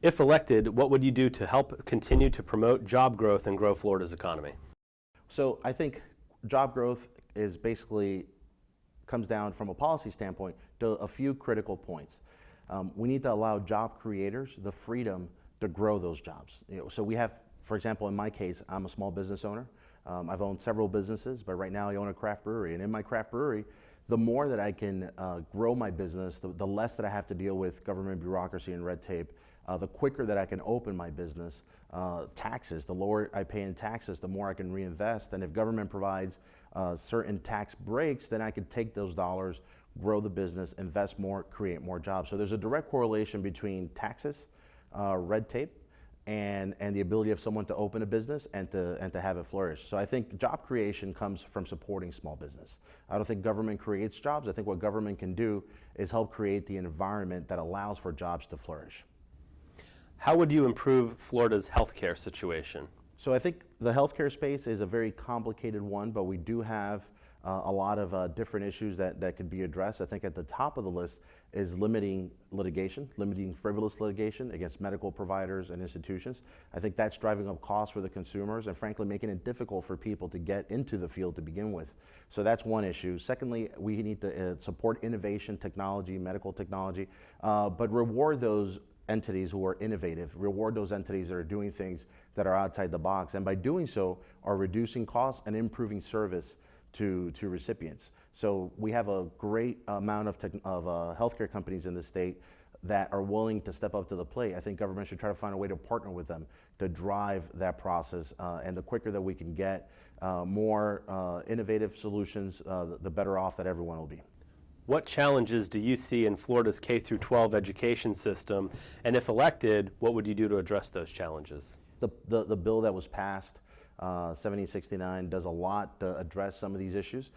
If elected, what would you do to help continue to promote job growth and grow Florida's economy? So I think job growth is basically comes down from a policy standpoint to a few critical points. We need to allow job creators the freedom to grow those jobs. So we have, for example, in my case, I'm a small business owner. I've owned several businesses, but right now I own a craft brewery. And in my craft brewery, the more that I can grow my business, the less that I have to deal with government bureaucracy and red tape, the quicker that I can open my business. Taxes, the lower I pay in taxes, the more I can reinvest. And if government provides certain tax breaks, then I could take those dollars, grow the business, invest more, create more jobs. So there's a direct correlation between taxes, red tape, and the ability of someone to open a business and to have it flourish. So I think job creation comes from supporting small business. I don't think government creates jobs. I think what government can do is help create the environment that allows for jobs to flourish. How would you improve Florida's healthcare situation? So I think the healthcare space is a very complicated one, but we do have a lot of different issues that could be addressed. I think at the top of the list is limiting litigation, limiting frivolous litigation against medical providers and institutions. I think that's driving up costs for the consumers and frankly making it difficult for people to get into the field to begin with. So that's one issue. Secondly, we need to support innovation, technology, medical technology, but reward those entities who are innovative, reward those entities that are doing things that are outside the box, and by doing so are reducing costs and improving service to recipients. So we have a great amount of healthcare companies in the state that are willing to step up to the plate. I think government should try to find a way to partner with them to drive that process, and the quicker that we can get more innovative solutions, the better off that everyone will be. What challenges do you see in Florida's K-12 education system? And if elected, what would you do to address those challenges? The bill that was passed, 1769, does a lot to address some of these issues.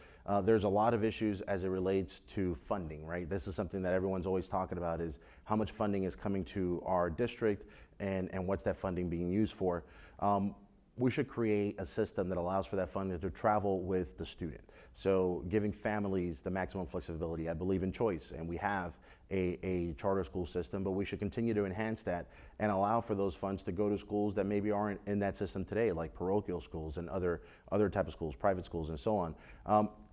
There's a lot of issues as it relates to funding, right? This is something that everyone's always talking about, is how much funding is coming to our district and what's that funding being used for. We should create a system that allows for that funding to travel with the student. So giving families the maximum flexibility. I believe in choice, and we have a charter school system, but we should continue to enhance that and allow for those funds to go to schools that maybe aren't in that system today, like parochial schools and other type of schools, private schools and so on.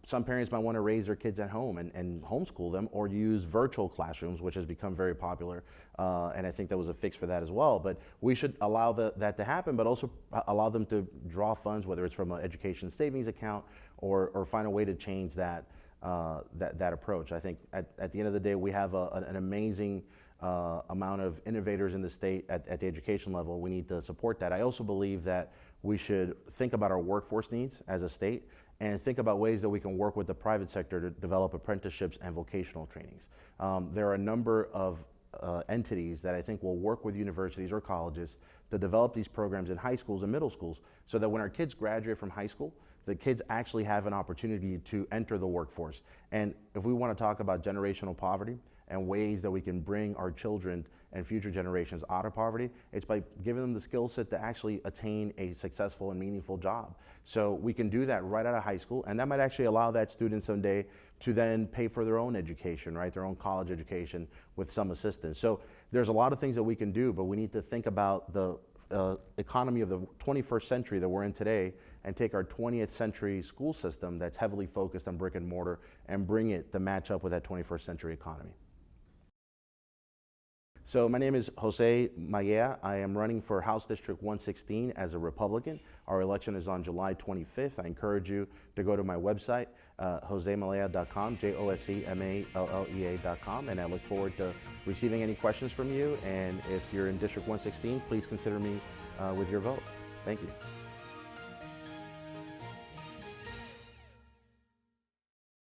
Some parents might want to raise their kids at home and homeschool them, or use virtual classrooms, which has become very popular, and I think that was a fix for that as well. But we should allow that to happen, but also allow them to draw funds, whether it's from an education savings account or find a way to change that approach. I think at the end of the day, we have an amazing amount of innovators in the state at the education level. We need to support that. I also believe that we should think about our workforce needs as a state and think about ways that we can work with the private sector to develop apprenticeships and vocational trainings. There are a number of entities that I think will work with universities or colleges to develop these programs in high schools and middle schools, so that when our kids graduate from high school, the kids actually have an opportunity to enter the workforce. And if we want to talk about generational poverty and ways that we can bring our children and future generations out of poverty, it's by giving them the skill set to actually attain a successful and meaningful job. So we can do that right out of high school, and that might actually allow that student someday to then pay for their own education, right? Their own college education with some assistance. So there's a lot of things that we can do, but we need to think about the economy of the 21st century that we're in today and take our 20th century school system that's heavily focused on brick and mortar and bring it to match up with that 21st century economy. So my name is Jose Mallea. I am running for House District 116 as a Republican. Our election is on July 25th. I encourage you to go to my website, josemallea.com, josemallea.com, and I look forward to receiving any questions from you. And if you're in District 116, please consider me with your vote. Thank you.